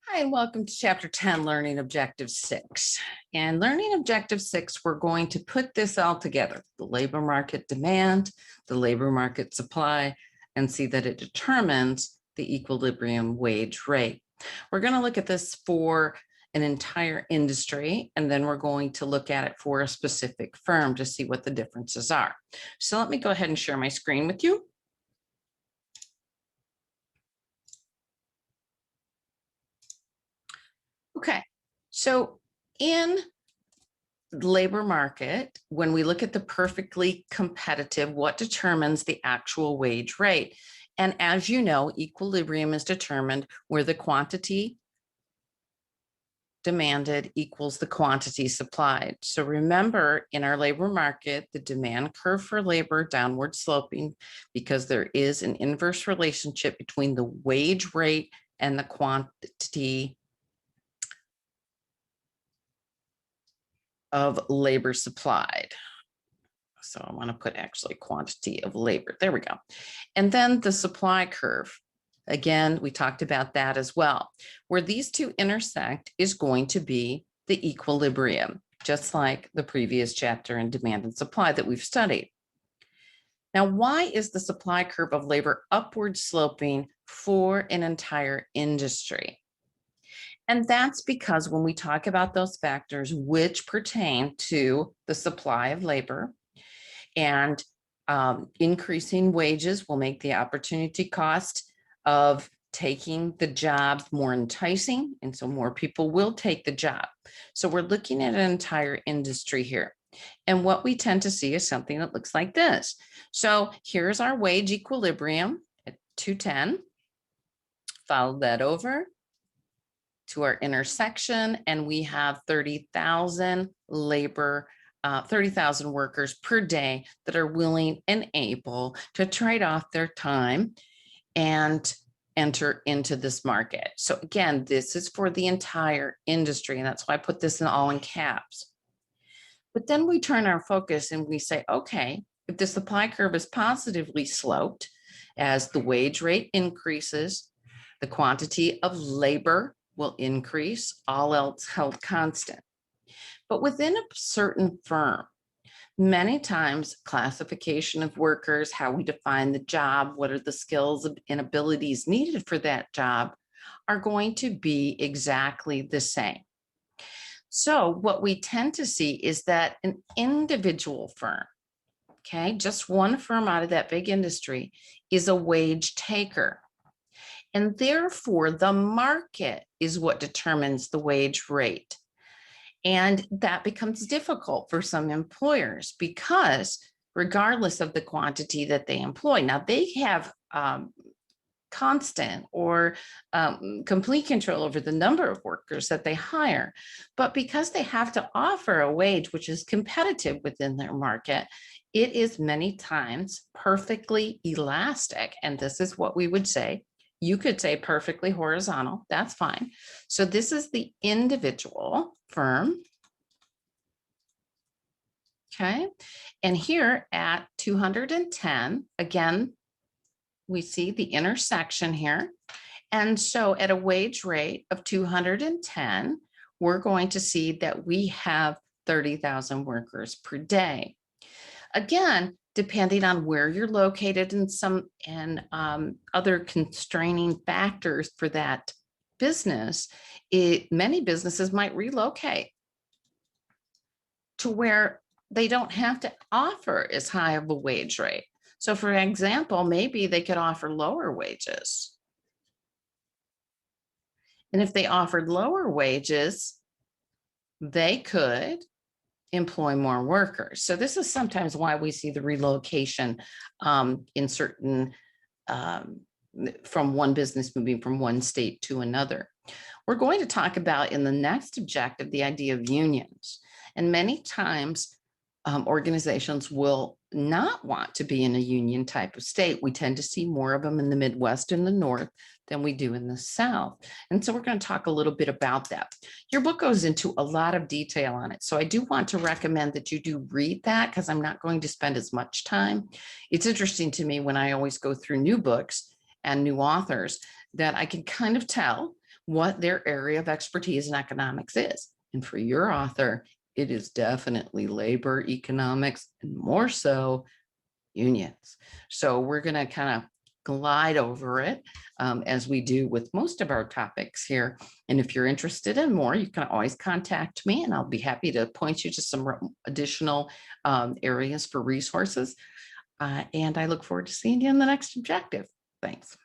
Hi, and welcome to Chapter 10, Learning Objective 6. And Learning Objective 6, we're going to put this all together, the labor market demand, the labor market supply, and see that it determines the equilibrium wage rate. We're going to look at this for an entire industry, and then we're going to look at it for a specific firm to see what the differences are. So let me go ahead and share my screen with you. Okay, so in the labor market, when we look at the perfectly competitive, what determines the actual wage rate? And as you know, equilibrium is determined where the quantity demanded equals the quantity supplied. So remember, in our labor market, the demand curve for labor downward sloping because there is an inverse relationship between the wage rate and the quantity of labor supplied. So I want to put actually quantity of labor. There we go. And then the supply curve. Again, we talked about that as well. Where these two intersect is going to be the equilibrium, just like the previous chapter in demand and supply that we've studied. Now, why is the supply curve of labor upward sloping for an entire industry? And that's because when we talk about those factors which pertain to the supply of labor, and increasing wages will make the opportunity cost of taking the job more enticing. And so more people will take the job. So we're looking at an entire industry here. And what we tend to see is something that looks like this. So here's our wage equilibrium at 210. Follow that over to our intersection, and we have 30,000 workers per day that are willing and able to trade off their time and enter into this market. So again, this is for the entire industry, and that's why I put this in all in caps. But then we turn our focus and we say, okay, if the supply curve is positively sloped as the wage rate increases, the quantity of labor will increase, all else held constant. But within a certain firm, many times classification of workers, how we define the job, what are the skills and abilities needed for that job are going to be exactly the same. So what we tend to see is that an individual firm, okay, just one firm out of that big industry is a wage taker. And therefore, the market is what determines the wage rate. And that becomes difficult for some employers because regardless of the quantity that they employ, now they have constant or complete control over the number of workers that they hire. But because they have to offer a wage which is competitive within their market, it is many times perfectly elastic. And this is what we would say. You could say perfectly horizontal, that's fine. So this is the individual firm. Okay, and here at 210, again, we see the intersection here. And so at a wage rate of 210, we're going to see that we have 30,000 workers per day. Again, depending on where you're located and other constraining factors for that business, many businesses might relocate to where they don't have to offer as high of a wage rate. So for example, maybe they could offer lower wages. And if they offered lower wages, they could employ more workers. So this is sometimes why we see the relocation in certain, from one business moving from one state to another. We're going to talk about in the next objective, the idea of unions. And many times organizations will not want to be in a union type of state. We tend to see more of them in the Midwest and the North than we do in the South. And so we're going to talk a little bit about that. Your book goes into a lot of detail on it. So I do want to recommend that you do read that because I'm not going to spend as much time. It's interesting to me when I always go through new books and new authors that I can kind of tell what their area of expertise in economics is. And for your author, it is definitely labor economics and more so unions. So we're going to kind of glide over it as we do with most of our topics here. And if you're interested in more, you can always contact me and I'll be happy to point you to some additional areas for resources. And I look forward to seeing you in the next objective. Thanks.